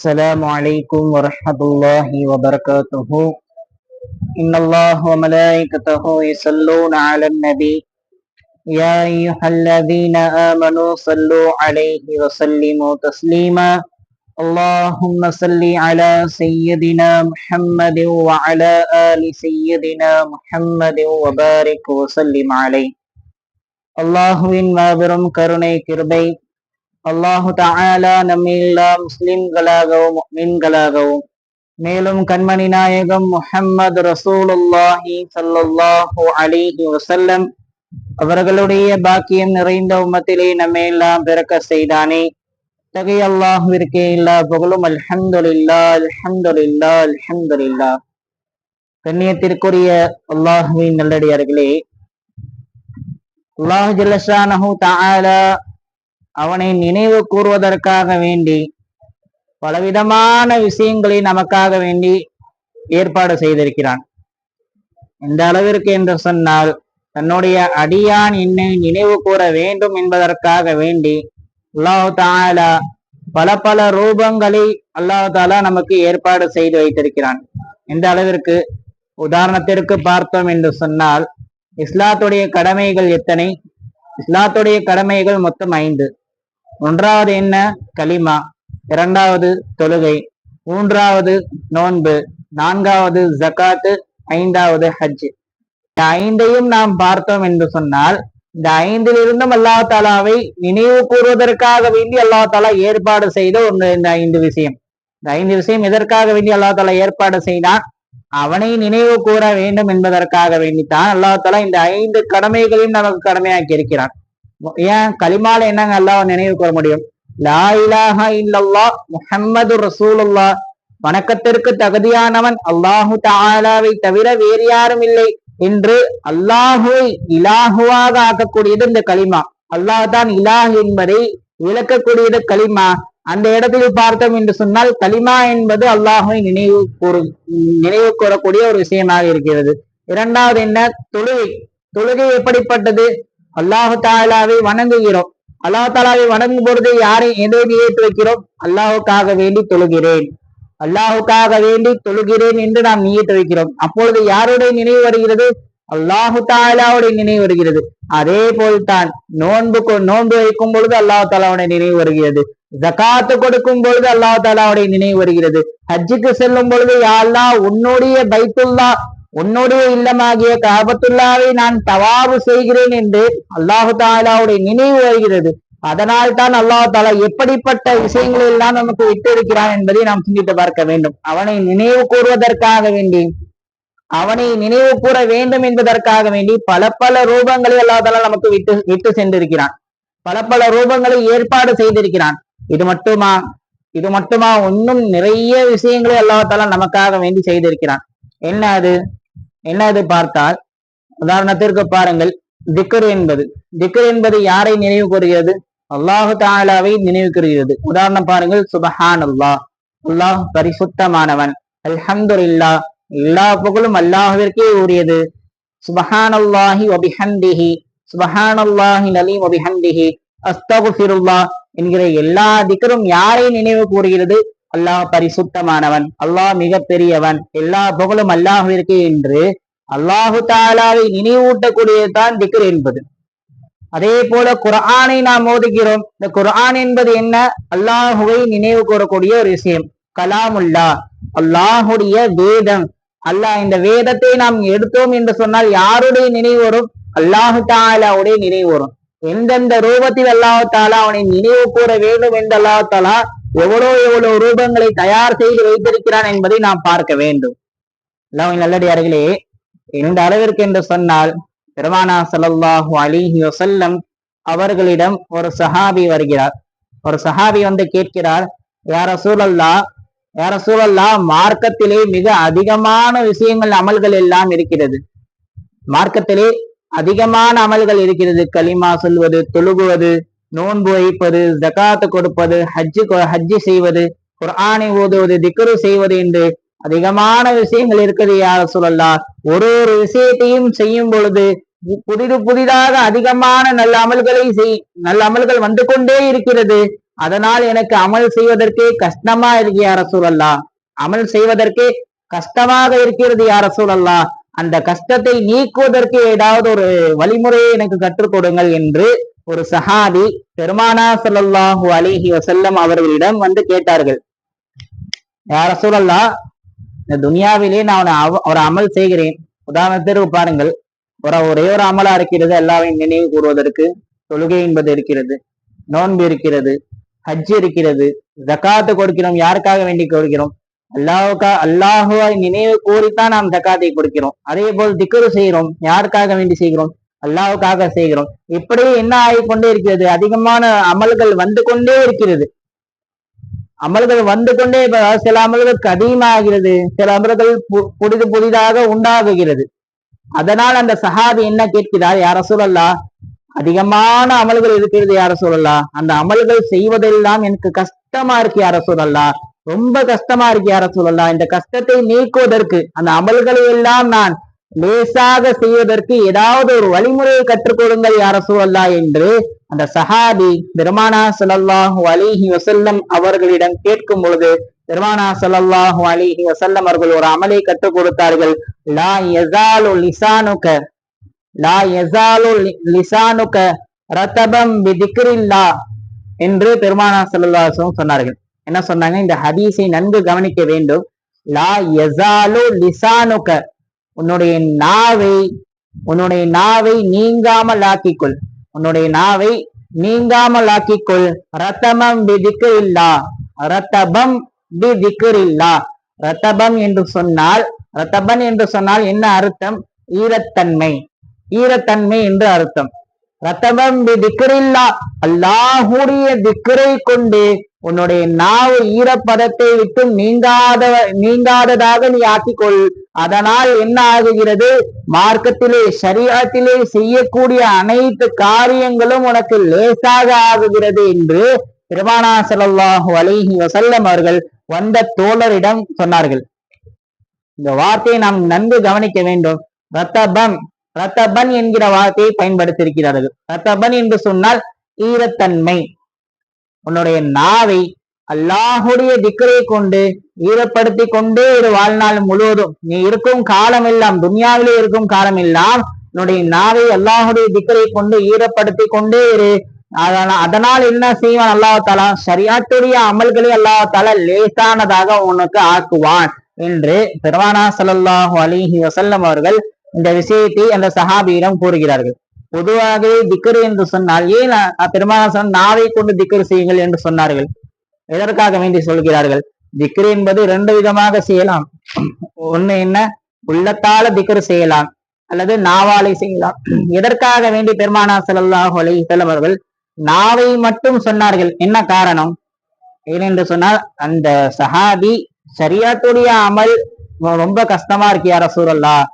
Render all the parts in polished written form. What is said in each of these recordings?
السلام عليكم ورحمة الله وبركاته. إن الله وملائكته يصلون على النبي يا أيها الذين آمنوا صلوا عليه وسلموا تسليما. اللهم صل على سيدنا محمد وعلى آل سيدنا محمد وبارك وسلم عليه. அல்லாஹுவின் மாபெரும் கருணை கிருபை அல்லாஹு தஆலா நம்மை எல்லா முஸ்லிம்களாகவும் முஃமின்களாகவும் மேலும் கண்மணி நாயகம் முஹம்மது ரசூலுல்லாஹி ஸல்லல்லாஹு அலைஹி வஸல்லம் அவர்களுடைய பாக்கியம் நிறைந்த உம்மத்திலே நம்மை எல்லாம் பிறக்க செய்தானே. தகை அல்லாஹுவிற்கே எல்லா புகழும். அல்ஹம்துலில்லாஹ் அல்ஹம்துலில்லாஹ் அல்ஹம்துலில்லாஹ். கண்ணியத்திற்குரிய அல்லாஹுவின் நல்லடியார்களே, அல்லாஹ் ஜல்ல ஷானஹு தஆலா அவனை நினைவு கூறுவதற்காக வேண்டி பலவிதமான விஷயங்களை நமக்காக வேண்டி ஏற்பாடு செய்திருக்கிறான். இந்த அளவிற்கு என்று சொன்னால், தன்னுடைய அடியான் என்னை நினைவு கூற வேண்டும் என்பதற்காக வேண்டி அல்லாஹ் தஆலா பல பல ரூபங்களை அல்லாஹ் தஆலா நமக்கு ஏற்பாடு செய்து வைத்திருக்கிறான். இந்த அளவிற்கு உதாரணத்திற்கு பார்த்தோம் என்று சொன்னால், இஸ்லாத்துடைய கடமைகள் எத்தனை? இஸ்லாத்துடைய கடமைகள் மொத்தம் 5. ஒன்றாவது என்ன? கலிமா. இரண்டாவது தொழுகை. மூன்றாவது நோன்பு. நான்காவது ஜகாத்து. ஐந்தாவது ஹஜ். இந்த 5ஐயும் நாம் பார்த்தோம் என்று சொன்னால், இந்த 5லிருந்தும் அல்லாஹ் தாலாவை நினைவு கூறுவதற்காக வேண்டி அல்லாஹ் தாலா ஏற்பாடு செய்த ஒன்று இந்த 5 விஷயம். இந்த 5 விஷயம் எதற்காக வேண்டி அல்லாஹ் தாலா ஏற்பாடு செய்தான்? அவனை நினைவு கூற வேண்டும் என்பதற்காக வேண்டித்தான் அல்லாஹ் தாலா இந்த 5 கடமைகளையும் நமக்கு கடமையாக்கி இருக்கிறான். ஏன்? கலிமால என்னங்க அல்லாஹ் நினைவு கூற முடியும்? லா இலாஹா இல்லல்லாஹ் முஹம்மது ரசூலுல்லாஹ், வணக்கத்திற்கு தகுதியானவன் அல்லாஹு தஆலாவை தவிர வேறு யாரும் இல்லை என்று அல்லாஹுவை இலாஹுவாக ஆக்கக்கூடியது இந்த கலிமா. அல்லாஹ் தான் இலாஹ் என்பதை விளக்கக்கூடியது கலிமா. அந்த இடத்தில் பார்த்தோம் என்று சொன்னால், கலிமா என்பது அல்லாஹுவை நினைவு கூறக்கூடிய ஒரு விஷயமாக இருக்கிறது. இரண்டாவது என்ன? தொழுகை. தொழுகை எப்படிப்பட்டது? அல்லாஹு தாலாவை வணங்குகிறோம். அல்லாஹு தாலாவை வணங்கும் பொழுது எதை நியத்து வைக்கிறோம்? அல்லாஹுக்காக வேண்டி தொழுகிறேன், அல்லாஹுக்காக வேண்டி தொழுகிறேன் என்று நாம் நியத்து வைக்கிறோம். அப்பொழுது யாருடைய நினைவு வருகிறது? அல்லாஹு தாலாவுடைய நினைவு வருகிறது. அதே போல்தான் நோன்பு வைக்கும் பொழுது அல்லாஹு தாலாவுடைய நினைவு வருகிறது. ஜகாத்து கொடுக்கும் பொழுது அல்லாஹு தாலாவுடைய நினைவு வருகிறது. ஹஜ்ஜுக்கு செல்லும் பொழுது யா அல்லாஹ், உன்னுடைய பைத்துல்லா, உன்னுடைய இல்லமாகிய காபத்துல்லாவை நான் தவாபு செய்கிறேன் என்று அல்லாஹு தாலாவுடைய நினைவு வருகிறது. அதனால் தான் அல்லாஹு தாலா எப்படிப்பட்ட விஷயங்கள் எல்லாம் நமக்கு விட்டிருக்கிறான் என்பதை நாம் சிந்தித்து பார்க்க வேண்டும். அவனை நினைவு கூறுவதற்காக வேண்டி, அவனை நினைவு கூற வேண்டும் என்பதற்காக வேண்டி பல பல ரூபங்களை அல்லாஹ் தாலா நமக்கு விட்டு சென்றிருக்கிறான். பல பல ரூபங்களை ஏற்பாடு செய்திருக்கிறான். இது மட்டுமா? இன்னும் நிறைய விஷயங்களை அல்லாஹ் தாலா நமக்காக வேண்டி செய்திருக்கிறான். என்ன அது பார்த்தால், உதாரணத்திற்கு பாருங்கள், திக்ர் என்பது யாரை நினைவு கூறுகிறது? அல்லாஹு தஆலாவை நினைவு கூறுகிறது. உதாரணம் பாருங்கள், சுபஹான் அல்லாஹ், அல்லாஹ் பரிசுத்தமானவன். அல்ஹம்துலில்லாஹ், எல்லா புகழும் அல்லாஹ்விற்கே உரியது. சுபஹானல்லாஹி வபிஹம்திஹி, சுபஹானல்லாஹில் அலீம் வபிஹம்திஹி, அஸ்தக்ஃபிருல்லாஹ் என்கிற எல்லா திக்ரும் யாரை நினைவு கூறுகிறது? அல்லாஹ் பரிசுத்தமானவன், அல்லாஹ் மிக பெரியவன், எல்லா புகழும் அல்லாஹ்விற்கு என்று அல்லாஹு தஆலாவை நினைவூட்டக்கூடியதுதான் திக்ர் என்பது. அதே போல குர்ஆனை நாம் ஓதுகிறோம். இந்த குர்ஆன் என்பது என்ன? அல்லாஹுவை நினைவு கூறக்கூடிய ஒரு விஷயம். கலாமுல்லாஹ், அல்லாஹுடைய வேதம். இந்த வேதத்தை நாம் எடுத்தோம் என்று சொன்னால் யாருடைய நினைவு வரும்? அல்லாஹு தஆலாவுடைய நினைவு வரும். எந்தெந்த ரூபத்தில் அல்லாஹு தஆலா அவனை நினைவு கூற வேண்டும் என்று அல்லாஹு தஆலா எவ்வளவு ரூபங்களை தயார் செய்து வைத்திருக்கிறான் என்பதை நாம் பார்க்க வேண்டும். அல்லாஹ்வின் நல்லடியார்களே, இந்த அளவிற்கு என்று சொன்னால், பெருமானா ஸல்லல்லாஹு அலைஹி வஸல்லம் அவர்களிடம் ஒரு சஹாபி வருகிறார். ஒரு சஹாபி வந்து கேட்கிறார், யா ரசூலல்லாஹ், மார்க்கத்திலே மிக அதிகமான விஷயங்கள், அமல்கள் எல்லாம் இருக்கிறது. மார்க்கத்திலே அதிகமான அமல்கள் இருக்கிறது. கலிமா சொல்வது, தொழுகுவது, நோன்பு வைப்பது, ஜகாத்து கொடுப்பது, ஹஜ்ஜு செய்வது, குர்ஆனை ஓதுவது, திக்ரு செய்வது என்று அதிகமான விஷயங்கள் இருக்குது. யா ரசூலல்லாஹ், ஒரு விஷயத்தையும் செய்யும் பொழுது புதிதாக அதிகமான நல்ல அமல்கள் வந்து கொண்டே இருக்கிறது. அதனால் எனக்கு அமல் செய்வதற்கே கஷ்டமா இருக்கு யா ரசூலல்லாஹ், அமல் செய்வதற்கே கஷ்டமாக இருக்கிறது யா ரசூலல்லாஹ், அந்த கஷ்டத்தை நீக்குவதற்கு ஏதாவது ஒரு வழிமுறையை எனக்கு கற்றுக் கொடுங்கள் என்று ஒரு சஹாபி பெருமானா ஸல்லல்லாஹு அலைஹி வஸல்லம் அவர்களிடம் வந்து கேட்டார்கள். யா ரசூலல்லாஹ், இந்த துனியாவிலே நான் ஒரு அமல் செய்கிறேன். உதாரணத்திற்கு பாருங்கள், ஒரே ஒரு அமலா இருக்கிறது அல்லாஹ்வை நினைவு கூறுவதற்கு. தொழுகை என்பது இருக்கிறது, நோன்பு இருக்கிறது, ஹஜ் இருக்கிறது, ஜகாத்து கொடுக்கிறோம். யாருக்காக வேண்டி கொடுக்கிறோம்? அல்லாஹுவை நினைவு கூறித்தான் நாம் ஜகாத்தை கொடுக்கிறோம். அதே போல் திக்ரு செய்கிறோம். யாருக்காக வேண்டி செய்கிறோம்? அல்லாஹுக்காக செய்கிறோம். இப்படி என்ன ஆகிக்கொண்டே இருக்கிறது? அதிகமான அமல்கள் வந்து கொண்டே இருக்கிறது. அமல்கள் வந்து கொண்டே, சில அமல்களுக்கு அதிகமாகிறது, சில அமல்கள் புதிதாக உண்டாகுகிறது. அதனால் அந்த சஹாபி என்ன கேட்கிறார், யா ரசூலல்லாஹ், அதிகமான அமல்கள் இருக்கிறது யா ரசூலல்லாஹ், அந்த அமல்கள் செய்வதெல்லாம் எனக்கு கஷ்டமா இருக்கு யா ரசூலல்லாஹ், ரொம்ப கஷ்டமா இருக்கு யா ரசூலல்லாஹ், இந்த கஷ்டத்தை நீக்குவதற்கு, அந்த அமல்களை எல்லாம் நான் லேசாக செய்வதற்கு ஏதாவது ஒரு வழிமுறையை கற்றுக் கொடுங்கள் யா ரசூலல்லாஹ் என்று அந்த சஹாபி பெருமானா ஸல்லல்லாஹு அலைஹி வஸல்லம் அவர்களிடம் கேட்கும் பொழுது பெருமானா ஸல்லல்லாஹு அலைஹி வஸல்லம் அவர்கள் ஒரு அமலை கற்றுக் கொடுத்தார்கள். லா யஸாலு லிசானுக ரதபம் பிதிக்ரில்லாஹ் என்று பெருமானா ஸல்லல்லாஹு அலைஹி வஸல்லம் சொன்னார்கள். என்ன சொன்னாங்க? இந்த ஹதீஸை நன்கு கவனிக்க வேண்டும். லா யஸாலு லிசானுக, உன்னுடைய நாவை நீங்காமல் ஆக்கிக்கொள், உன்னுடைய நாவை நீங்காமல் ஆக்கிக்கொள். ரத்தபம் பிதிக்ரில்லாஹ், ரத்தபம் பிதிக்ரில்லாஹ். ரத்தபம் என்று சொன்னால் என்ன அர்த்தம்? ஈரத்தன்மை, ஈரத்தன்மை என்று அர்த்தம். ரத்தபம் பிதிக்ரில்லாஹ், அல்லாஹ்வுடைய திக்ரை கொண்டு உன்னுடைய நாவு ஈரப்பதத்தை விட்டு நீங்காததாக நீ ஆக்கிக்கொள். அதனால் என்ன ஆகுகிறது? மார்க்கத்திலே, ஷரீஅத்திலே செய்யக்கூடிய அனைத்து காரியங்களும் உனக்கு லேசாக ஆகுகிறது என்று பெருமானா ஸல்லல்லாஹு அலைஹி வஸல்லம் அவர்கள் வந்த தோழரிடம் சொன்னார்கள். இந்த வார்த்தையை நாம் நன்கு கவனிக்க வேண்டும். ரத்தபன் என்கிற வார்த்தையை பயன்படுத்தியிருக்கிறார்கள். ரத்தபன் என்று சொன்னால் ஈரத்தன்மை. உன்னுடைய நாவை அல்லாஹுடைய திக்ரை கொண்டு ஈரப்படுத்தி கொண்டே ஒரு வாழ்நாள் முழுவதும், நீ இருக்கும் காலம் எல்லாம், துன்யாவிலே இருக்கும் காலம் எல்லாம் உன்னுடைய நாவை அல்லாஹுடைய திக்ரை கொண்டு ஈரப்படுத்தி கொண்டே இரு. அதனால் என்ன செய்வான் அல்லாஹ் தாலா? ஷரியாத்துடைய அமல்களை அல்லாஹ் தாலா லேசானதாக உனக்கு ஆக்குவான் என்று பெருமானா ஸல்லல்லாஹு அலைஹி வஸல்லம் அவர்கள் இந்த விஷயத்தை அந்த சஹாபியிடம் கூறுகிறார்கள். பொதுவாகவே திக்ரு என்று சொன்னால், ஏன் பெருமானா நாவை கொண்டு திக்ரு செய்யுங்கள் என்று சொன்னார்கள்? எதற்காக வேண்டி சொல்கிறார்கள்? திக்ரு என்பது 2 விதமாக செய்யலாம். ஒண்ணு என்ன, உள்ளத்தால திக்ரு செய்யலாம், அல்லது நாவாலை செய்யலாம். எதற்காக வேண்டி பெருமானா ஸல்லல்லாஹு அலைஹி வஸல்லம் அவர்கள் நாவை மட்டும் சொன்னார்கள்? என்ன காரணம்? ஏனென்று சொன்னால், அந்த சஹாபி ஷரியத்துடைய அமல் ரொம்ப கஷ்டமா இருக்கு யா ரசூலல்லாஹ்,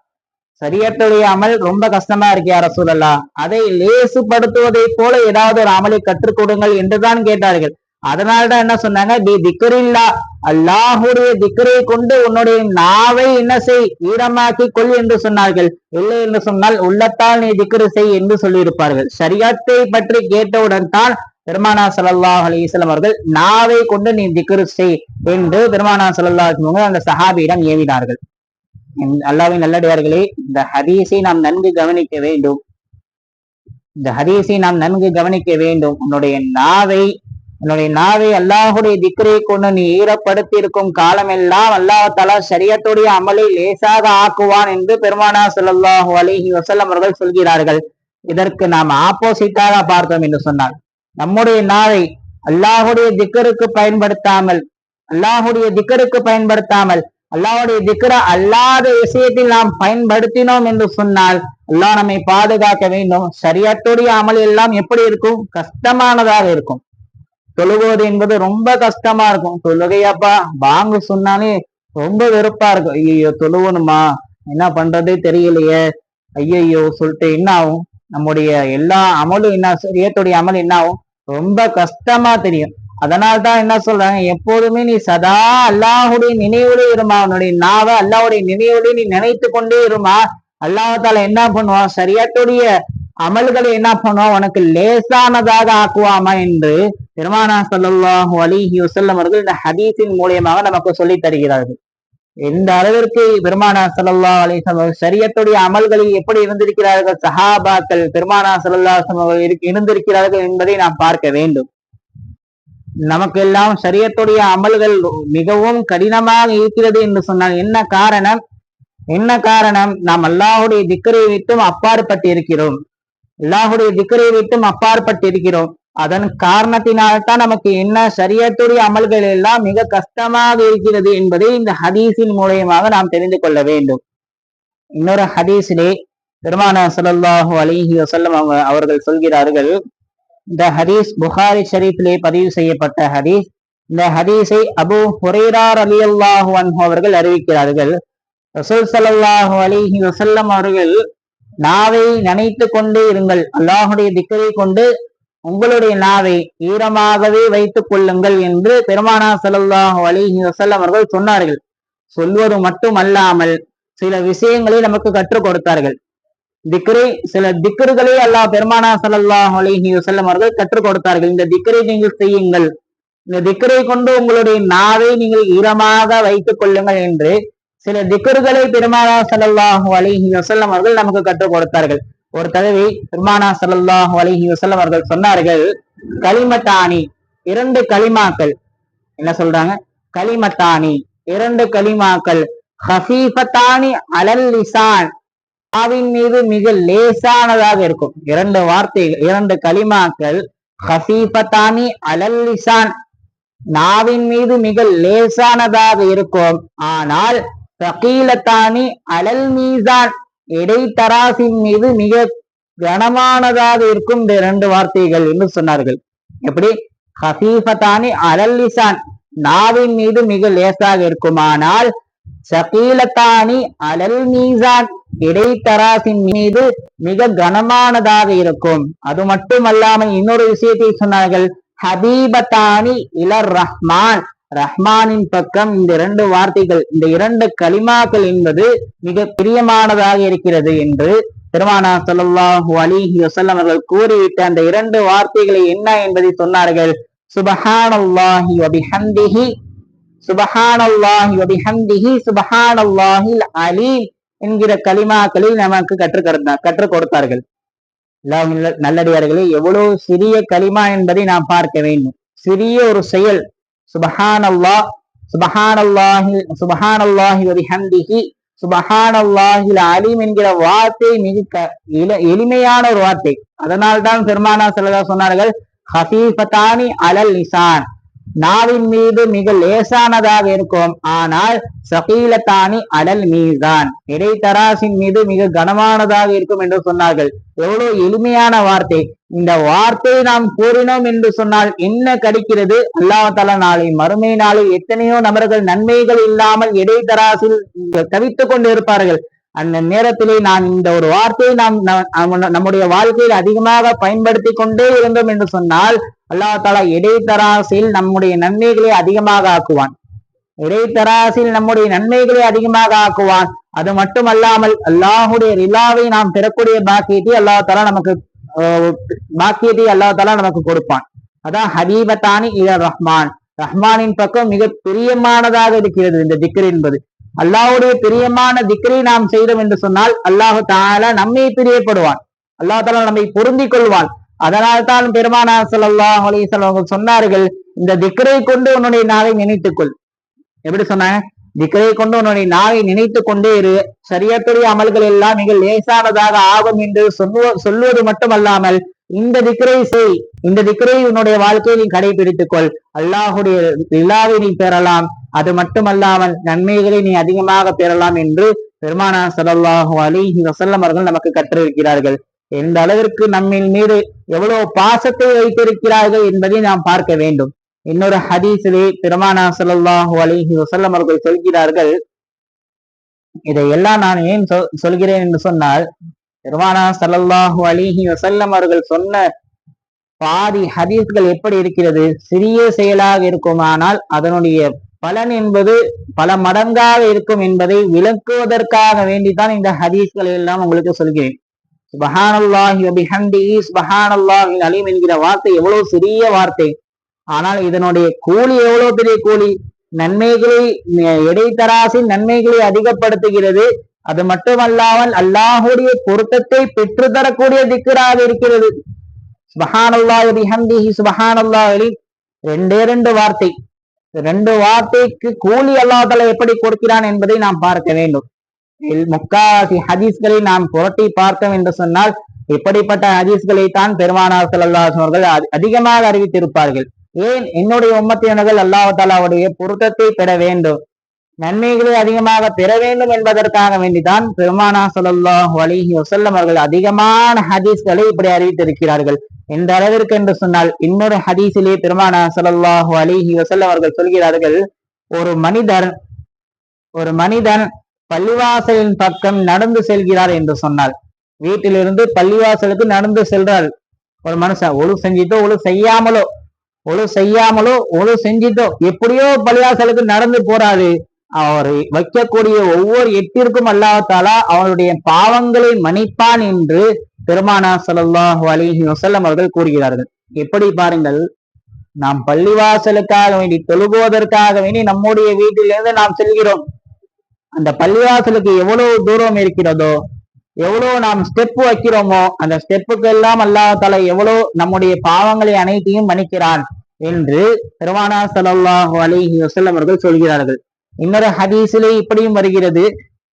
ஷரியத்துடைய அமல் ரொம்ப கஷ்டமா இருக்கு யா ரசூலல்லாஹ், அதை லேசுபடுத்துவதை போல ஏதாவது ஒரு அமலை கற்றுக் கொடுங்கள் என்றுதான் கேட்டார்கள். அதனால்தான் என்ன சொன்னாங்க? திக்ரில்லாஹ், அல்லாஹுடைய திக்ரை கொண்டு உன்னுடைய நாவை என்ன செய், ஈரமாக்கி கொள் என்று சொன்னார்கள். இல்லை என்று சொன்னால் உள்ளத்தால் நீ திக்ரு செய் என்று சொல்லியிருப்பார்கள். ஷரியத்தை பற்றி கேட்டவுடன் தான் பெருமானா ஸல்லல்லாஹு அலைஹி வஸல்லம் அவர்கள் நாவை கொண்டு நீ திக்ரு செய் என்று பெருமானா ஸல்லல்லாஹு அலைஹி வஸல்லம் அந்த சஹாபியிடம் ஏவினார்கள். அல்லாஹ்வின் நல்லடியார்களே, இந்த ஹதீஸை நாம் நன்கு கவனிக்க வேண்டும். இந்த ஹதீஸை நாம் நன்கு கவனிக்க வேண்டும். உன்னுடைய நாவை அல்லாஹுடைய திக்ரை கொண்டு நீ ஈரப்படுத்தி இருக்கும் காலமெல்லாம் அல்லாஹ் தஆலா ஷரியத்துடைய அமலை லேசாக ஆக்குவான் என்று பெருமானா ஸல்லல்லாஹு அலைஹி வஸல்லம் அவர்கள் சொல்கிறார்கள். இதற்கு நாம் ஆப்போசிட்டாக பார்த்தோம் என்று சொன்னால், நம்முடைய நாவை அல்லாஹுடைய திக்ருக்கு பயன்படுத்தாமல் அல்லாஹுடைய திக்ர அல்லாத விஷயத்தில் நாம் பயன்படுத்தினோம் என்று சொன்னால் அல்லாஹ் நம்மை பாதுகாக்க வேண்டும். ஷரியத்துடைய அமல் எல்லாம் எப்படி இருக்கும்? கஷ்டமானதாக இருக்கும். தொழுவது என்பது ரொம்ப கஷ்டமா இருக்கும். தொழுகையாப்பா பாங்கு சொன்னாலே ரொம்ப வெறுப்பா இருக்கும். ஐயோ தொழுவணுமா, என்ன பண்றதே தெரியலையே, ஐயோ சொல்லிட்டு என்ன ஆகும்? நம்முடைய எல்லா அமலும் என்ன, ஷரியத்துடைய அமல் என்ன ஆகும்? ரொம்ப கஷ்டமா தெரியும். அதனால்தான் என்ன சொல்றாங்க, எப்போதுமே நீ சதா அல்லாஹுடைய நினைவுலே இருமா. உன்னுடைய நாவை அல்லாஹுடைய நினைவுலே நீ நினைத்து கொண்டே இருமா. அல்லாஹ் தஆலா என்ன பண்ணுவான்? ஷரியத்துடைய அமல்களை என்ன பண்ணுவோம், உனக்கு லேசானதாக ஆக்குவாமா என்று பெருமானார் ஸல்லல்லாஹு அலைஹி வஸல்லம் அவர்கள் இந்த ஹதீஸின் மூலியமாக நமக்கு சொல்லி தருகிறார்கள். எந்த அளவிற்கு பெருமானார் ஸல்லல்லாஹு அலைஹி வஸல்லம் ஷரியத்துடைய அமல்களில் எப்படி இருந்திருக்கிறார்கள், சஹாபாக்கள் பெருமானார் ஸல்லல்லாஹு அலைஹி வஸல்லம் இருந்திருக்கிறார்கள் என்பதை நாம் பார்க்க வேண்டும். நமக்கெல்லாம் ஷரியத்துடைய அமல்கள் மிகவும் கடினமாக இருக்கிறது என்று சொன்னால் என்ன காரணம், நாம் அல்லாஹுடைய திக்ரை விட்டும் அப்பாற்பட்டு இருக்கிறோம். அதன் காரணத்தினால்தான் நமக்கு என்ன ஷரியத்துடைய அமல்கள் எல்லாம் மிக கஷ்டமாக இருக்கிறது என்பதை இந்த ஹதீஸின் மூலயமாக நாம் தெரிந்து கொள்ள வேண்டும். இன்னொரு ஹதீஸிலே பெருமானார் ஸல்லல்லாஹு அலைஹி வஸல்லம் அவர்கள் சொல்கிறார்கள், இந்த ஹதீஸ் புகாரி ஷரீஃபிலே பதிவு செய்யப்பட்ட ஹதீஸ். இந்த ஹதீஸை அபூ ஹுரைரா ரலியல்லாஹு அன்ஹு அவர்கள் அறிவிக்கிறார்கள். ரசூல் ஸல்லல்லாஹு அலைஹி வஸல்லம் அவர்கள், நாவை நனைத்து கொண்டே இருங்கள், அல்லாஹுடைய திக்ரை கொண்டு உங்களுடைய நாவை ஈரமாகவே வைத்துக் கொள்ளுங்கள் என்று பெருமானார் ஸல்லல்லாஹு அலைஹி வஸல்லம் அவர்கள் சொன்னார்கள். சொல்வது மட்டுமல்லாமல் சில விஷயங்களை நமக்கு கற்றுக் கொடுத்தார்கள். சில திக்ருகளை அல்லாஹ் பெருமானார் ஸல்லல்லாஹு அலைஹி வஸல்லம் அவர்கள் கற்றுக் கொடுத்தார்கள். இந்த திக்ரை நீங்கள் செய்யுங்கள், இந்த திக்ரை கொண்டு உங்களுடைய நாவை நீங்கள் ஈரமாக வைத்துக் கொள்ளுங்கள் என்று சில திக்ருகளை பெருமானார் ஸல்லல்லாஹு அலைஹி வஸல்லம் அவர்கள் நமக்கு கற்றுக் கொடுத்தார்கள். ஒரு தடவை பெருமானார் ஸல்லல்லாஹு அலைஹி வஸல்லம் அவர்கள் சொன்னார்கள், கலிமத்தானி, இரண்டு கலிமாக்கள். என்ன சொல்றாங்க? கலிமத்தானி, இரண்டு கலிமாக்கள், ஹஃபீஃபத்தானி அலல் லிசான், நாவின் மீது மிக லேசானதாக இருக்கும். இரண்டு வார்த்தைகள், இரண்டு கலிமாக்கள், ஹஃபீஃபத்தானி அலல் லிசான், நாவின் மீது மிக லேசானதாக இருக்கும். ஆனால் தகீலத்தானி அலல் மீசான், இடைத்தராசின் மீது மிக கனமானதாக இருக்கும் இந்த இரண்டு வார்த்தைகள் என்று சொன்னார்கள். எப்படி? ஹஃபீஃபத்தானி அலல் லிசான், நாவின் மீது மிக லேசாக இருக்குமானால் சகீலத்தானி அலல் மீசான், இடைத்தராசின் மீது மிக கனமானதாக இருக்கும். அது மட்டுமல்லாமல் இன்னொரு விஷயத்தை சொன்னார்கள், ஹபீபத்தானி இலர் ரஹ்மான், ரஹ்மானின் பக்கம் இந்த இரண்டு வார்த்தைகள், இந்த இரண்டு கலிமாக்கள் என்பது மிக பிரியமானதாக இருக்கிறது என்று பெருமானார் ஸல்லல்லாஹு அலைஹி வஸல்லம் அவர்கள் கூறிவிட்டு அந்த இரண்டு வார்த்தைகளை என்ன என்பதை சொன்னார்கள். சுபஹானல்லாஹி வ பிஹம்திஹி, சுபஹானல்லாஹி வ பிஹம்திஹி, சுபஹானல்லாஹில் அலீம் என்கிற கலிமாக்களில் நமக்கு கற்றுக் கொடுத்தார்கள். நல்லடியார்களே, எவ்வளவு சிறிய கலிமா என்பதை நாம் பார்க்க வேண்டும். சிறிய ஒரு செயல், சுபஹானல்லாஹ், சுபஹானல்லாஹி வ பிஹம்திஹி, சுபஹானல்லாஹில் அலீம் என்கிற வார்த்தை மிக எளிமையான ஒரு வார்த்தை. அதனால்தான் பெருமானார் ஸல்லல்லாஹு அலைஹி சொன்னார்கள், ஹஃபீஃபத்தானி அலல் லிசான், நாவின் மீது மிக லேசானதாக இருக்கும். ஆனால் சகீலத்தானி அலல் மீசான், இடைத்தராசின் மீது மிக கனமானதாக இருக்கும் என்று சொன்னார்கள். எவ்வளவு எளிமையான வார்த்தை. இந்த வார்த்தையை நாம் கூறினோம் என்று சொன்னால் என்ன கிடைக்கிறது? அல்லாஹ் தஆலா நாளை மறுமை நாளில் எத்தனையோ நபர்கள் நன்மைகள் இல்லாமல் இடைத்தராசில் தவித்துக் கொண்டு இருப்பார்கள். அந்த நேரத்திலே நான் இந்த ஒரு வார்த்தையை நாம் நம்முடைய வாழ்க்கையில் அதிகமாக பயன்படுத்தி கொண்டே இருந்தோம் என்று சொன்னால் அல்லாஹ் தஆலா இடைத்தராசில் நம்முடைய நன்மைகளை அதிகமாக ஆக்குவான். இடைத்தராசில் நம்முடைய நன்மைகளை அதிகமாக ஆக்குவான். அது மட்டுமல்லாமல் அல்லாஹுடைய ரிலாவை நாம் பெறக்கூடிய பாக்கியத்தை அல்லாஹ் தஆலா நமக்கு கொடுப்பான். அதான் ஹபீபத்தானி இலர் ரஹ்மான், ரஹ்மானின் பக்கம் மிக பிரியமானதாக இருக்கிறது இந்த திக்ர் என்பது. அல்லாஹ்வுடைய பிரியமான திக்ரை நாம் செய்தோம் என்று சொன்னால் அல்லாஹு தஆலா நம்மை பிரியப்படுவான், அல்லாஹ் தஆலா நம்மை பொருந்திக் கொள்வான். அதனால்தான் பெருமானார் ஸல்லல்லாஹு அலைஹி வஸல்லம் சொன்னார்கள், இந்த திக்ரை கொண்டு உன்னுடைய நாவை நினைத்துக்கொள். எப்படி சொன்னாங்க? திக்ரை கொண்டு உன்னுடைய நாவை நினைத்து கொண்டே இரு, ஷரியத்துடைய அமல்கள் எல்லாம் மிக லேசானதாக ஆகும் என்று சொல்லுவது மட்டுமல்லாமல் இந்த திக்ரை செய், இந்த திக்ரை உன்னுடைய வாழ்க்கையை நீ கடைபிடித்துக் கொள், அல்லாஹுடைய ரிலாவை நீ பெறலாம். அது மட்டுமல்லாமல் நன்மைகளை நீ அதிகமாக பெறலாம் என்று பெருமானார் ஸல்லல்லாஹு அலைஹி வஸல்லம் அவர்கள் நமக்கு கற்றிருக்கிறார்கள். எந்த அளவிற்கு நம்மின் மீது எவ்வளவு பாசத்தை வைத்திருக்கிறார்கள் என்பதை நாம் பார்க்க வேண்டும். இன்னொரு ஹதீஸிலே பெருமானார் ஸல்லல்லாஹு அலைஹி வஸல்லம் அவர்கள் சொல்கிறார்கள், இதையெல்லாம் நான் ஏன் சொல்கிறேன் என்று சொன்னால், பெருமானார் ஸல்லல்லாஹு அலைஹி வஸல்லம் அவர்கள் சொன்ன பாதி ஹதீஸ்கள் எப்படி இருக்கிறது? சிறிய செயலாக இருக்குமானால் அதனுடைய பலன் என்பது பல மடங்காக இருக்கும் என்பதை விளக்குவதற்காக வேண்டித்தான் இந்த ஹதீஸ்களை எல்லாம் உங்களுக்கு சொல்கிறேன். சுபஹானல்லாஹி வ பிஹம்திஹி சுபஹானல்லாஹில் அலீம் என்கிற வார்த்தை எவ்வளவு சிறிய வார்த்தை, ஆனால் இதனுடைய கூலி எவ்வளவு பெரிய கூலி. நன்மைகளை இடைத்தராசில் நன்மைகளை அதிகப்படுத்துகிறது. அது மட்டுமல்லாமல் அல்லாஹுடைய பொருத்தத்தை பெற்று தரக்கூடிய திக்ராக இருக்கிறது. சுபஹானல்லாஹி பிஹம்திஹி சுபஹானல்லாஹி ரெண்டு வார்த்தை. ரெண்டு வார்த்தைக்கு கூலி அல்லாஹ் தஆலா எப்படி கொடுக்கிறான் என்பதை நாம் பார்க்க வேண்டும். முக்காவாசி ஹதீஸ்களை நாம் புரட்டி பார்த்தோம் என்று சொன்னால் இப்படிப்பட்ட ஹதீஸ்களை தான் பெருமானார் ஸல்லல்லாஹு அலைஹி வஸல்லம் அவர்கள் அதிகமாக அறிவித்திருப்பார்கள். ஏன்? என்னுடைய உம்மத்தினர்கள் அல்லாஹ் தஆலாவுடைய பொருத்தத்தை பெற வேண்டும், நன்மைகளை அதிகமாக பெற வேண்டும் என்பதற்காக வேண்டிதான் பெருமானார் ஸல்லல்லாஹு அலைஹி வஸல்லம் அவர்கள் அதிகமான ஹதீஸ்களை இப்படி அறிவித்திருக்கிறார்கள். எந்த அளவிற்கு என்று சொன்னால் இன்னொரு ஹதீஸிலே பெருமானார் ஸல்லல்லாஹு அலைஹி வஸல்லம் அவர்கள் சொல்கிறார்கள், ஒரு மனிதன் பள்ளிவாசலின் பக்கம் நடந்து செல்கிறார் என்று சொன்னால், வீட்டிலிருந்து பள்ளிவாசலுக்கு நடந்து செல்றார் ஒரு மனுஷன், ஒழு செஞ்சிட்டோ ஒழு செய்யாமலோ செஞ்சிட்டோ எப்படியோ பள்ளிவாசலுக்கு நடந்து போறாரு. அவர் வைக்கக்கூடிய ஒவ்வொரு எட்டிற்கும் அல்லாஹ் தஆலா அவருடைய பாவங்களை மன்னிப்பான் என்று பெருமானார் ஸல்லல்லாஹு அலைஹி வஸல்லம் அவர்கள் கூறுகிறார்கள். எப்படி பாருங்கள், நாம் பள்ளிவாசலுக்காக வேண்டி தொழுகுவதற்காக வேண்டி நம்முடைய வீட்டிலிருந்து நாம் செல்கிறோம். அந்த பள்ளிவாசலுக்கு எவ்வளவு தூரம் இருக்கிறதோ, எவ்வளவு நாம் ஸ்டெப் வைக்கிறோமோ, அந்த ஸ்டெப்புக்கு எல்லாம் அல்லாஹ் தஆலா எவ்வளவு நம்முடைய பாவங்களை அனைத்தையும் மன்னிக்கிறான் என்று பெருமானார் ஸல்லல்லாஹு அலைஹி வஸல்லம் அவர்கள் சொல்கிறார்கள். இன்னொரு ஹதீஸிலே இப்படியும் வருகிறது,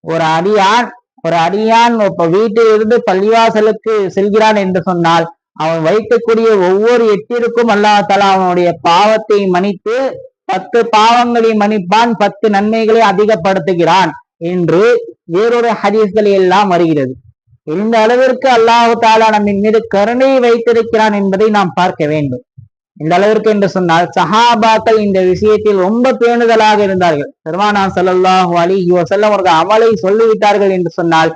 ஒரு அடியான் இப்ப வீட்டில் இருந்து பள்ளிவாசலுக்கு செல்கிறான் என்று சொன்னால் அவன் வைக்கக்கூடிய ஒவ்வொரு எட்டிற்கும் அல்லாஹ் தஆலா அவனுடைய பாவத்தை மன்னித்து 10 பாவங்களை மன்னிப்பான், 10 நன்மைகளை அதிகப்படுத்துகிறான் என்று வேறொரு ஹதீஸ்கள் எல்லாம் வருகிறது. இந்த அளவிற்கு அல்லாஹ் தஆலா நம்மின் மீது கருணை வைத்திருக்கிறான் என்பதை நாம் பார்க்க வேண்டும். இந்த அளவிற்கு என்று சொன்னால் சஹாபாக்கள் இந்த விஷயத்தில் ரொம்ப பேணுதலாக இருந்தார்கள். பெருமானார் ஸல்லல்லாஹு அலைஹி வஸல்லம் அவர்கள் அமலை சொல்லிவிட்டார்கள் என்று சொன்னால்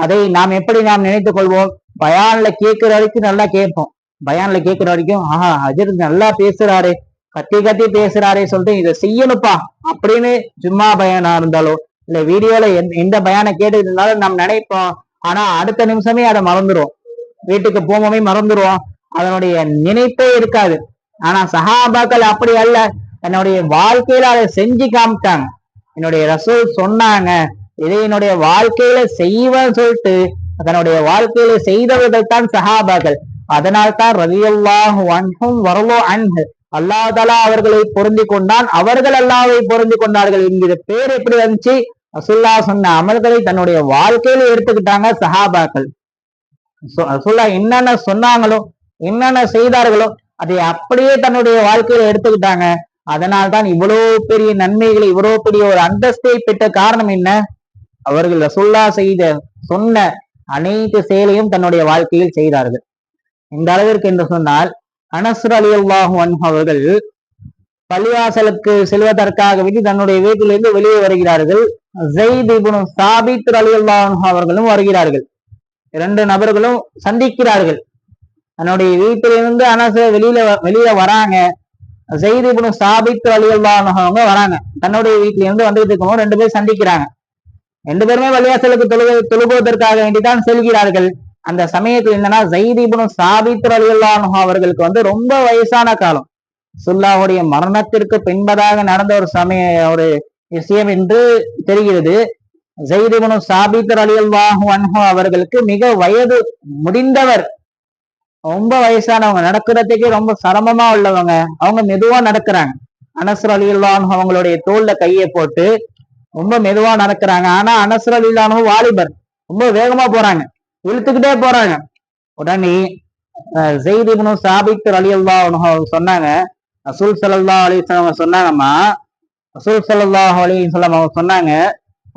அதை நாம் எப்படி நினைத்துக் கொள்வோம்? பயான்ல கேட்கிற வரைக்கும் நல்லா கேட்போம். பயான்ல கேட்கிற வரைக்கும் ஹஜ்ரத் நல்லா பேசுறாரு, கத்தி பேசுறாரே சொல்லிட்டு இதை செய்யணுப்பா அப்படின்னு சும்மா பயானா இருந்தாலோ இல்ல வீடியோல எந்த பயானை கேட்டு இருந்தாலும் நாம் நினைப்போம். ஆனா அடுத்த நிமிஷமே அதை மறந்துடுவோம், வீட்டுக்கு போகவே மறந்துடுவோம், அதனுடைய நினைப்பே இருக்காது. ஆனா சஹாபாக்கள் அப்படி அல்ல, என்னுடைய வாழ்க்கையில அதை செஞ்சு காமிட்டாங்க. என்னுடைய ரசூல் சொன்னாங்க, இதை என்னுடைய வாழ்க்கையில செய்வேன்னு சொல்லிட்டு தன்னுடைய வாழ்க்கையில செய்தவர்கள் தான் சஹாபாக்கள். அதனால்தான் ரலியல்லாஹு அன்ஹும் வரலு அன்ஹு, அல்லாஹ் தஆலா அவர்களை பொருந்தி கொண்டான், அவர்கள் அல்லாஹ்வை பொருந்தி கொண்டார்கள் என்கிற பேர் எப்படி வந்துச்சு? ரசூலுல்லாஹ் சொன்ன அமல்களை தன்னுடைய வாழ்க்கையில எடுத்துக்கிட்டாங்க சஹாபாக்கள். ரசூலுல்லாஹ் என்னென்ன சொன்னாங்களோ என்னென்ன செய்தார்களோ அதை அப்படியே தன்னுடைய வாழ்க்கையில எடுத்துக்கிட்டாங்க. அதனால்தான் இவ்வளவு பெரிய நன்மைகளை, இவ்வளவு பெரிய ஒரு அந்தஸ்தை பெற்ற காரணம் என்ன? அவர்கள் ரசூலுல்லாஹ் சொன்ன அனைத்து செயலையும் தன்னுடைய வாழ்க்கையில் செய்தார்கள். இந்த அளவிற்கு என்று சொன்னால் அனஸ் ரலியல்லாஹு அன்ஹு அவர்கள் பள்ளிவாசலுக்கு செல்வதற்காக வேண்டி தன்னுடைய வீட்டிலிருந்து வெளியே வருகிறார்கள். ஸைத் இப்னு சாபித் ரலியல்லாஹு அன்ஹு அவர்களும் வருகிறார்கள். 2 நபர்களும் சந்திக்கிறார்கள். தன்னுடைய வீட்டிலிருந்து அனஸ் வெளியில வராங்க. ஸைத் இப்னு சாபித் ரலியல்லாஹு அன்ஹு அவங்க வராங்க. தன்னுடைய வீட்டில இருந்து வந்துட்டு இருக்கும்போது 2 பேர் சந்திக்கிறாங்க. 2 பேருமே பள்ளிவாசலுக்கு தொழுகுவதற்காக வேண்டிதான் செல்கிறார்கள். அந்த சமயத்தில் என்னன்னா ஸைத் இப்னு சாபித் ரலியல்லாஹு அன்ஹு அவர்களுக்கு ரொம்ப வயசான காலம், ரசூலுல்லாஹ்வுடைய மரணத்திற்கு பின்பதாக நடந்த ஒரு விஷயம் என்று தெரிகிறது. ஸைத் இப்னு சாபித் ரலியல்லாஹு அன்ஹு அவர்களுக்கு மிக வயது முடிந்தவர், ரொம்ப வயசானவங்க, நடக்கிறதுக்கே ரொம்ப சிரமமா உள்ளவங்க. அவங்க மெதுவா நடக்கிறாங்க. அனஸ் ரலியல்லாஹு அன்ஹு அவங்களுடைய தோல்ல கையை போட்டு ரொம்ப மெதுவா நடக்கிறாங்க. ஆனா அனஸ் ரலியல்லாஹு அன்ஹு வாலிபர், ரொம்ப வேகமா போறாங்க, இழுத்துக்கிட்டே போறாங்க. உடனே ஸைத் இப்னு சாபித் ரலியல்லாஹு அன்ஹு சொன்னாங்க, ரசூல் ஸல்லல்லாஹு அலைஹி வஸல்லம் சொன்னாங்கம்மா, ரசூல் ஸல்லல்லாஹு அலைஹி வஸல்லம் அவங்க சொன்னாங்க,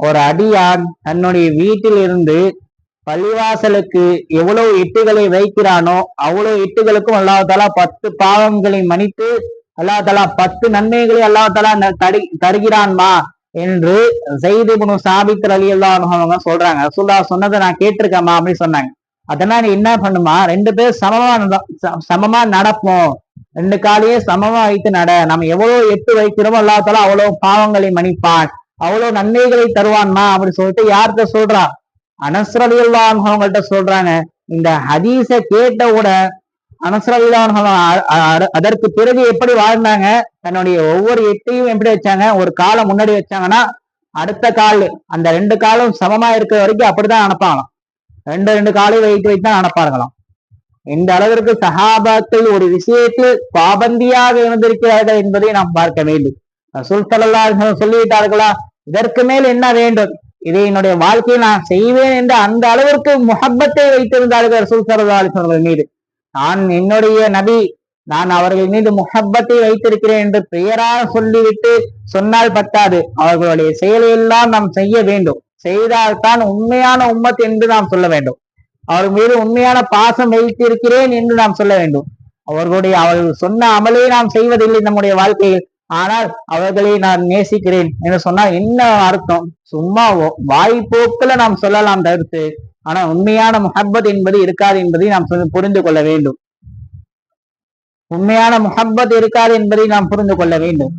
ஒரு அடியான் தன்னுடைய வீட்டில் இருந்து பள்ளிவாசலுக்கு எவ்வளவு எட்டுகளை வைக்கிறானோ அவ்வளவு எட்டுகளுக்கும் அல்லாஹ் தஆலா 10 பாவங்களை மன்னித்து அல்லாஹ் தஆலா 10 நன்மைகளை அல்லாஹ் தஆலா தருகிறான்மா என்று ஸைத் இப்னு சாபித் ரலியல்லாஹு அன்ஹு அவங்க சொல்றாங்க. ரசூலுல்லாஹ் சொன்னதை நான் கேட்டிருக்கேம்மா அப்படின்னு சொன்னாங்க. அதனால என்ன பண்ணுமா, 2 பேர் சமமா நடப்போம், 2 காலையே சமமா வைத்து நட, நம்ம எவ்வளவு எட்டு வைக்கிறோமோ அல்லாஹ் தஆலா அவ்வளவு பாவங்களை மன்னிப்பான், அவ்வளவு நன்மைகளை தருவான்மா அப்படி சொல்லிட்டு யார்கிட்ட சொல்றா? அனஸ் ரலியல்லாஹு அன்ஹு அவங்கள்ட்ட சொல்றாங்க. இந்த ஹதீஸ கேட்டவுடன் அதற்கு பிறகு எப்படி வாழ்ந்தாங்க, தன்னுடைய ஒவ்வொரு எட்டையும் எப்படி வச்சாங்க, ஒரு காலம் முன்னாடி வச்சாங்கன்னா அடுத்த கால் அந்த 2 காலும் சமமா இருக்கிற வரைக்கும் அப்படிதான் அனுப்பாங்களாம். ரெண்டு காலையும் வைத்து தான் அனுப்பார்களாம். இந்த அளவிற்கு சஹாபாக்கள் ஒரு விஷயத்தில் பாபந்தியாக இருந்திருக்கிறார்கள் என்பதை நாம் பார்க்க வேண்டும். ரசூல் ஸல்லல்லாஹு அலைஹி வஸல்லம் சொல்லிவிட்டார்களா, இதற்கு மேல் என்ன வேண்டும், இதை என்னுடைய வாழ்க்கையில் நான் செய்வேன் என்று அந்த அளவிற்கு முஹப்பத்தை வைத்திருந்தார்கள் ரசூல் ஸல்லல்லாஹு அலைஹி வஸல்லம் மீது. நான் என்னுடைய நபி, நான் அவர்கள் மீது முஹப்பத்தை வைத்திருக்கிறேன் என்று பெயராக சொல்லிவிட்டு சொன்னால் பத்தாது, அவர்களுடைய செயலையெல்லாம் நாம் செய்ய வேண்டும். செய்தால்தான் உண்மையான உம்மத் என்று நாம் சொல்ல வேண்டும். அவர்கள் மீது உண்மையான பாசம் வைத்திருக்கிறேன் என்று நாம் சொல்ல வேண்டும். அவர்கள் சொன்ன அமலை நாம் செய்வதில்லை நம்முடைய வாழ்க்கையில், ஆனால் அவர்களை நான் நேசிக்கிறேன் என்று சொன்னால் என்ன அர்த்தம்? சும்மா வாய்ப்போக்குல நாம் சொல்லலாம் தவிர்த்து, ஆனா உண்மையான முஹப்பத் என்பது இருக்காது என்பதை நாம் புரிந்து கொள்ள வேண்டும். உண்மையான முஹப்பத் இருக்காது என்பதை நாம் புரிந்து கொள்ள வேண்டும்.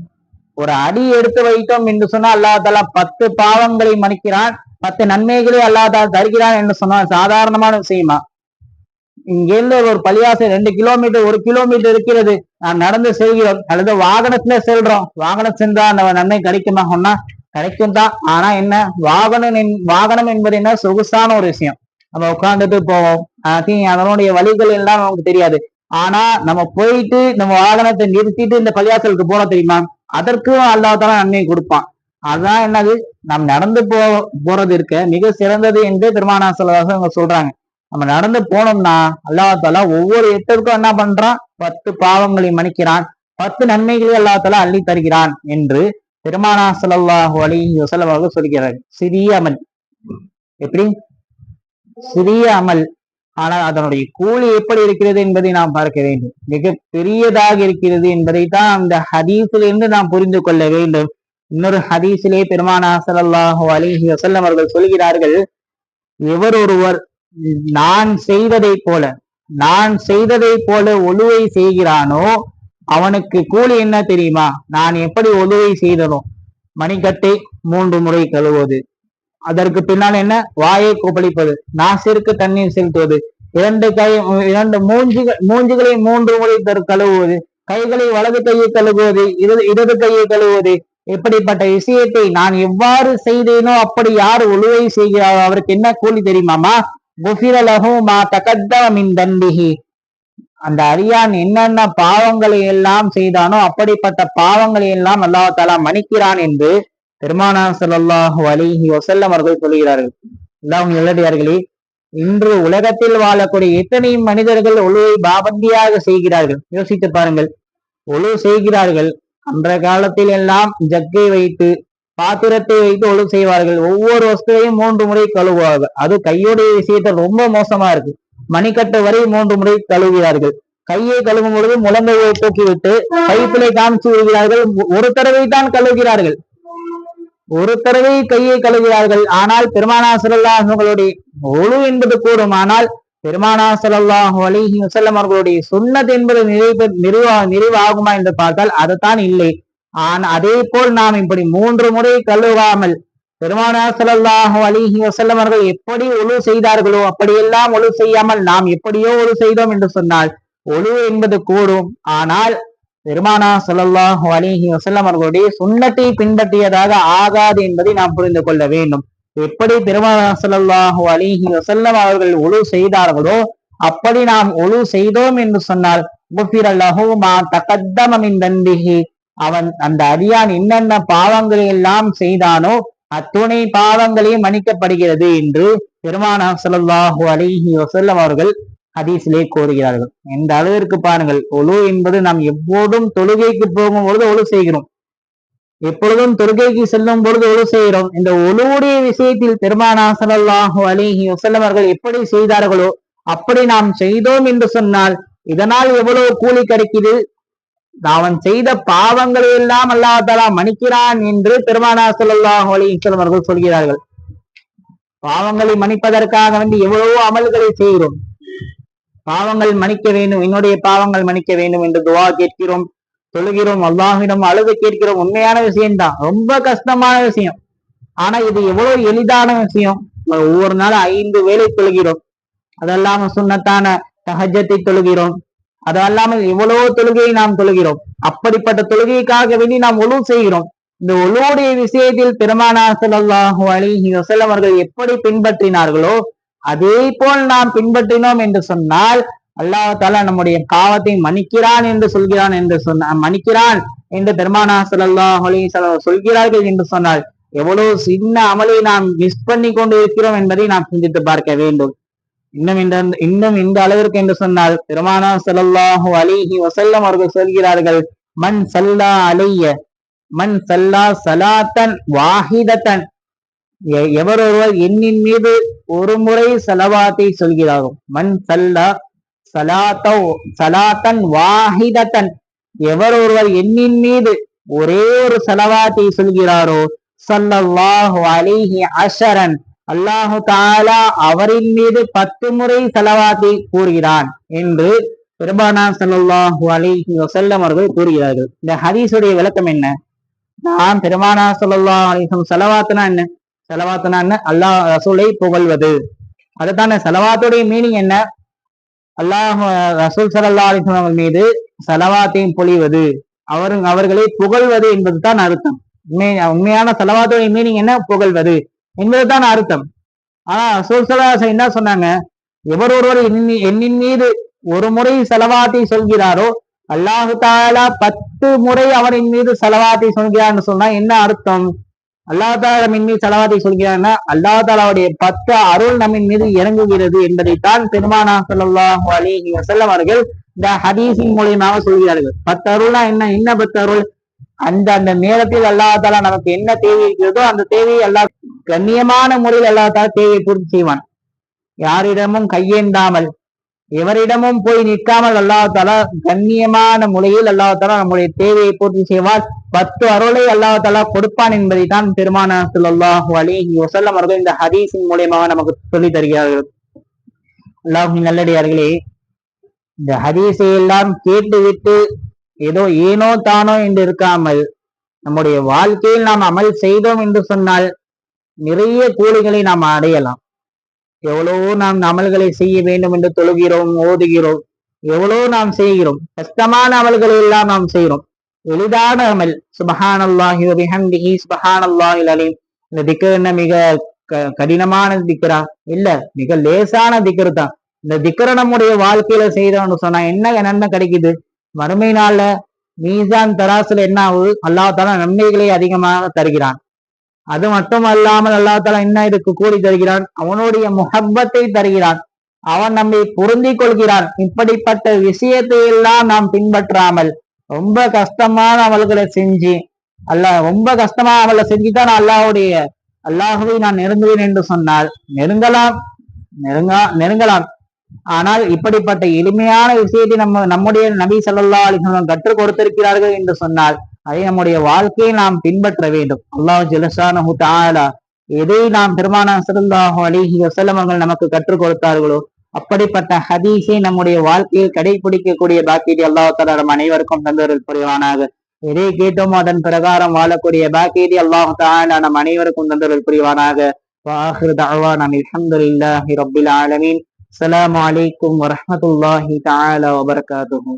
ஒரு அடி எடுத்து வைத்தோம் என்று சொன்னால் அல்லாஹ் தஆலா 10 பாவங்களை மன்னிக்கிறான், 10 நன்மைகளை அல்லாஹ் தஆலா தருகிறான் என்று சொன்னால் சாதாரணமான விஷயமா? இங்கிருந்து ஒரு பள்ளிவாசல் 2 கிலோமீட்டர் 1 கிலோமீட்டர் இருக்கிறது, நாம் நடந்து செல்கிறோம் அல்லது வாகனத்துல செல்றோம். வாகனம் சென்றா அந்த நன்மை கிடைக்குமா? சொன்னா கிடைக்கும் தான். ஆனா என்ன, வாகனம் என்பது என்ன, சொகுசான ஒரு விஷயம். நம்ம உட்கார்ந்துட்டு போவோம், அதனுடைய வழிகள் எல்லாம் நமக்கு தெரியாது. ஆனா நம்ம போயிட்டு நம்ம வாகனத்தை நிறுத்திட்டு இந்த பள்ளிவாசலுக்கு போறோம் தெரியுமா, அதற்கும் அல்லாஹ் தஆலா நன்மை கொடுப்பான். அதான் என்னது, நாம் நடந்து போறது இருக்க மிக சிறந்தது என்று பெருமானார் ஸல்லல்லாஹு அலைஹி வஸல்லம் சொல்றாங்க. நம்ம நடந்து போனோம்னா அல்லாஹ் தஆலா ஒவ்வொரு எட்டிற்கும் என்ன பண்றான், 10 பாவங்களை மன்னிக்கிறான், 10 நன்மைகளை அல்லாஹ் தஆலா அள்ளி தருகிறான் என்று பெருமானார் ஸல்லல்லாஹு அலைஹி வஸல்லம் அவர்கள் சொல்கிறார்கள். சிறிய அமல், எப்படி சிறிய அமல், ஆனால் அதனுடைய கூலி எப்படி இருக்கிறது என்பதை நாம் பார்க்க வேண்டும். மிக பெரியதாக இருக்கிறது என்பதை தான் அந்த ஹதீஸிலிருந்து நாம் புரிந்து கொள்ள வேண்டும். இன்னொரு ஹதீஸிலே பெருமானார் ஸல்லல்லாஹு அலைஹி வஸல்லம் அவர்கள் சொல்கிறார்கள், எவர் ஒருவர் நான் செய்ததை போல ஒழுவை செய்கிறானோ அவனுக்கு கூலி என்ன தெரியுமா? நான் எப்படி ஒழுவை செய்தனோ, மணிக்கட்டை 3 முறை கழுவுவது, அதற்கு பின்னால் என்ன, வாயை கொப்பளிப்பது, நாசிற்கு தண்ணீர் செலுத்துவது, இரண்டு மூஞ்சிகளை 3 முறை கழுவுவது, கைகளை வலது கையை கழுவுவது, இடது கையை கழுவுவது, இப்படிப்பட்ட விஷயத்தை நான் எவ்வாறு செய்தேனோ அப்படி யார் ஒழுவை செய்கிறாரோ அவருக்கு என்ன கூலி தெரியுமாமா? குஃபிர லஹு மா தகத்தம மின் தன்பிஹி, அந்த அடியான் என்னென்ன பாவங்களை எல்லாம் செய்தானோ அப்படிப்பட்ட பாவங்களை எல்லாம் அல்லாஹ் தஆலா மன்னிக்கிறான் என்று பெருமானார் ஸல்லல்லாஹு அலைஹி வஸல்லம் அவர்கள் சொல்கிறார்கள். அல்லாஹ்வின் நல்லடியார்களே, இன்று உலகத்தில் வாழக்கூடிய எத்தனை மனிதர்கள் ஒழுவை பாபந்தியாக செய்கிறார்கள், யோசித்து பாருங்கள். ஒழு செய்கிறார்கள், அன்றைய காலத்தில் எல்லாம் ஜக்கை வைத்து பாத்திரத்தை வைத்து ஒழு செய்வார்கள். ஒவ்வொரு வஸ்துவையும் 3 முறை கழுவுவார்கள். அது கையோடைய விஷயத்தை ரொம்ப மோசமா இருக்கு. மணிக்கட்டு வரை 3 முறை கழுவுகிறார்கள். கையை கழுவும் பொழுது முழங்கையை தூக்கிவிட்டு கைப்பிலை காமிச்சு விடுகிறார்கள். ஒரு தடவை தான் கழுவுகிறார்கள், ஒரு தடவை கையை கழுவுகிறார்கள். ஆனால் பெருமானார் ஸல்லல்லாஹு அலைஹி வஸல்லம் ஒழு என்பது கூடும், ஆனால் பெருமானார் ஸல்லல்லாஹு அலைஹி வஸல்லம் அவர்களுடைய சுன்னத் என்பது நிறைவாகுமா என்று பார்த்தால் அதுதான் இல்லை. அதே போல் நாம் இப்படி 3 முறை கழுவாமல் பெருமானார் ஸல்லல்லாஹு அலைஹி வஸல்லம் அவர்கள் எப்படி ஒழு செய்தார்களோ அப்படியெல்லாம் ஒழு செய்யாமல் நாம் எப்படியோ ஒழு செய்தோம் என்று சொன்னால் ஒழு என்பது கூடும், ஆனால் பெருமானார் ஸல்லல்லாஹு அலைஹி வஸல்லம் அவர்களுடைய சுன்னத்தை பின்பற்றியதாக ஆகாது என்பதை நாம் புரிந்து கொள்ள வேண்டும். எப்படி பெருமானார் ஸல்லல்லாஹு அலைஹி வஸல்லம் அவர்கள் ஒழு செய்தார்களோ அப்படி நாம் ஒழு செய்தோம் என்று சொன்னால் குஃபிர லஹு மா தகத்தம மின் தன்பிஹி, அவன் அந்த அடியான் என்னென்ன பாவங்களை எல்லாம் செய்தானோ அத்துணை பாவங்களையும் மன்னிக்கப்படுகிறது என்று பெருமானார் ஸல்லல்லாஹு அலைஹி வஸல்லம் அவர்கள் ஹதீஸிலே கூறுகிறார்கள். இந்த அளவிற்கு பாருங்கள், ஒழு என்பது நாம் எப்போதும் தொழுகைக்கு போகும் பொழுது ஒழு செய்கிறோம், எப்பொழுதும் தொழுகைக்கு செல்லும் பொழுது ஒழு செய்கிறோம். இந்த ஒழுவுடைய விஷயத்தில் பெருமானார் ஸல்லல்லாஹு அலைஹி வஸல்லம் அவர்கள் எப்படி செய்தார்களோ அப்படி நாம் செய்தோம் என்று சொன்னால் இதனால் எவ்வளவு கூலி கிடைக்குது, அவன் செய்த பாவங்களை எல்லாம் அல்லாஹ் தஆலா மன்னிக்கிறான் என்று பெருமானார் ஸல்லல்லாஹு அலைஹி வஸல்லம் அவர்கள் சொல்கிறார்கள். பாவங்களை மன்னிப்பதற்காக வேண்டி எவ்வளவோ அமல்களை செய்கிறோம், பாவங்கள் மன்னிக்க வேண்டும், என்னுடைய பாவங்கள் மன்னிக்க வேண்டும் என்று துஆ கேட்கிறோம், தொழுகிறோம், அல்லாஹ்விடம் அழுது கேட்கிறோம். உண்மையான விஷயம்தான், ரொம்ப கஷ்டமான விஷயம். ஆனா இது எவ்வளவு எளிதான விஷயம். ஒவ்வொரு நாள் 5 வேளை தொழுகிறோம், அதெல்லாம சுன்னத்தான தஹஜ்ஜத்தை தொழுகிறோம். அது அல்லாமல் எவ்வளவு தொழுகையை நாம் தொழுகிறோம். அப்படிப்பட்ட தொழுகைக்காக வேண்டி நாம் ஒழு செய்கிறோம். இந்த ஒழுவுடைய விஷயத்தில் பெருமானார் ஸல்லல்லாஹு அலைஹி வஸல்லம் அவர்கள் எப்படி பின்பற்றினார்களோ அதே போல் நாம் பின்பற்றினோம் என்று சொன்னால் அல்லாஹ் தஆலா நம்முடைய பாவத்தை மன்னிக்கிறான் என்று சொல்கிறான் என்று மன்னிக்கிறான் என்று பெருமானார் ஸல்லல்லாஹு அலைஹி வஸல்லம் சொல்கிறார்கள் என்று சொன்னால் எவ்வளவு சின்ன அமலை நாம் மிஸ் பண்ணி கொண்டு இருக்கிறோம் என்பதை நாம் சிந்தித்து பார்க்க வேண்டும். இன்னும் இந்த அளவிற்கு என்று சொன்னால் பெருமானார் ஸல்லல்லாஹு அலைஹி வஸல்லம் அவர்கள் சொல்கிறார்கள், மன் ஸல்லா அலைய மன் ஸல்லா ஸலாத்தன் வாஹிதத்தன், எவர் ஒருவர் என்னின் மீது ஒரு முறை ஸலவாத்தை சொல்கிறாரோ, மன் ஸல்லா ஸலாத்தன் வாஹிதத்தன், எவர் ஒருவர் என்னின் மீது ஒரே ஒரு ஸலவாத்தை சொல்கிறாரோ, ஸல்லல்லாஹு அலைஹி அஷரன், அல்லாஹு தஆலா அவரின் மீது 10 முறை ஸலவாத்தை கூறுகிறான் என்று பெருமானார் ஸல்லல்லாஹு அலைஹி வஸல்லம் அவர்கள் கூறுகிறார்கள். இந்த ஹதீஸுடைய விளக்கம் என்ன? நாம் பெருமானார் ஸல்லல்லாஹு அலைஹி வஸல்லம் ஸலவாத்துனா என்ன? ஸலவாத்துனா என்ன? அல்லாஹ் ரசூலை புகழ்வது. அதுதானே ஸலவாத்துடைய மீனிங் என்ன? அல்லாஹ் ரசூல் ஸல்லல்லாஹு அலைஹி வஸல்லம் மீது ஸலவாத்தையும் பொழிவது, அவர்களை புகழ்வது என்பது தான் அர்த்தம். உண்மையான ஸலவாத்துடைய மீனிங் என்ன? புகழ்வது என்பதுதான் அர்த்தம். ஆனா ரசூல் ஸல்லல்லாஹு அலைஹி வஸல்லம் என்ன சொன்னாங்க? எவர் ஒருவர் என்னின் மீது ஒரு முறை ஸலவாத்தை சொல்கிறாரோ அல்லாஹு தஆலா 10 முறை அவரின் மீது ஸலவாத்தை சொல்கிறான்னு சொன்னா என்ன அர்த்தம்? அல்லாஹ் தஆலா நம்மின் மீது ஸலவாத்தை சொல்கிறான்னா அல்லாஹ் தஆலாவுடைய 10 அருள் நம்மின் மீது இறங்குகிறது என்பதைத்தான் பெருமானார் ஸல்லல்லாஹு அலைஹி வஸல்லம் அவர்கள் இந்த ஹதீஸின் மூலியமாக சொல்கிறார்கள். 10 அருள்னா என்ன 10 அருள்? அந்த நேரத்தில் அல்லாஹ் தஆலா நமக்கு என்ன தேவை இருக்கிறதோ அந்த தேவையை அல்லாஹ் கண்ணியமான முறையில் அல்லாஹ் தஆலா தேவையை பூர்த்தி செய்வான். யாரிடமும் கையேந்தாமல் எவரிடமும் போய் நிற்காமல் அல்லாஹ் தஆலா கண்ணியமான முறையில் அல்லாஹ் தஆலா நம்முடைய தேவையை பூர்த்தி செய்வார். 10 அருளை அல்லாஹ் தஆலா கொடுப்பான் என்பதை தான் பெருமானார் ஸல்லல்லாஹு அலைஹி வஸல்லம் அவர்கள் இந்த ஹதீஸின் மூலமாக நமக்கு சொல்லி தருகிறார்கள். அல்லாஹ்வின் நல்லடியார்களே, இந்த ஹதீஸை எல்லாம் கேட்டுவிட்டு ஏனோ தானோ என்று இருக்காமல் நம்முடைய வாழ்க்கையில் நாம் அமல் செய்தோம் என்று சொன்னால் நிறைய கூலிகளை நாம் அடையலாம். எவ்வளவோ நாம் அமல்களை செய்ய வேண்டும் என்று தொழுகிறோம், ஓதுகிறோம், எவ்வளவோ நாம் செய்கிறோம். கஷ்டமான அமல்களை எல்லாம் நாம் செய்கிறோம். எளிதான அமல் சுப்ஹானல்லாஹி வ பிஹம்திஹி சுப்ஹானல்லாஹில் அலீம், இந்த திக்ர் என்ன மிக கடினமான திக்ரா? இல்ல, மிக லேசான திக்ர் தான். இந்த திக்ரை நம்முடைய வாழ்க்கையில செய்தோம்னு சொன்னா என்ன நன்மை கிடைக்குது? மறுமை நாள்ல மீசான் தராசுல என்ன ஆகுது? அல்லாஹ் தஆலா நன்மைகளை அதிகமாக தருகிறான். அது மட்டும் அல்லாமல் அல்லாஹ் தஆலா என்ன இதுக்கு கூறி தருகிறான்? அவனுடைய முஹப்பத்தை தருகிறான். அவன் நம்மை பொருந்தி கொள்கிறான். இப்படிப்பட்ட விஷயத்தை எல்லாம் நாம் பின்பற்றாமல் ரொம்ப கஷ்டமான அமல்களை செஞ்சு ரொம்ப கஷ்டமான அமலை செஞ்சுதான் அல்லாஹுவை நான் நெருங்குவேன் என்று சொன்னால் நெருங்கலாம். ஆனால் இப்படிப்பட்ட எளிமையான விஷயத்தை நம்முடைய நபி ஸல்லல்லாஹு அலைஹி வஸல்லம் கற்றுக் கொடுத்திருக்கிறார்கள் என்று சொன்னால் அதை நம்முடைய வாழ்க்கையை நாம் பின்பற்ற வேண்டும். அல்லாஹ் ஜல்லஷானஹு தஆலா எதை நாம் பெருமானார் ஸல்லல்லாஹு அலைஹி வஸல்லம் அவர்கள் நமக்கு கற்றுக் கொடுத்தார்களோ அப்படிப்பட்ட ஹதீஸை நம்முடைய வாழ்க்கையில் கடைபிடிக்கக்கூடிய பாக்கியத்தை அல்லாஹ் தஆலா நம் அனைவருக்கும் தந்தருள் புரிவானாக. எதை கேட்டோமோ அதன் பிரகாரம் வாழக்கூடிய பாக்கியத்தை அல்லாஹ் தஆலா நம் அனைவருக்கும் தந்தருள் புரிவானாக. வஆகிரு தஅவானா அல்ஹம்துலில்லாஹி ரப்பில் ஆலமீன். அஸ்ஸலாமு அலைக்கும் வரஹ்மத்துல்லாஹி தஆலா வபரகாத்துஹு.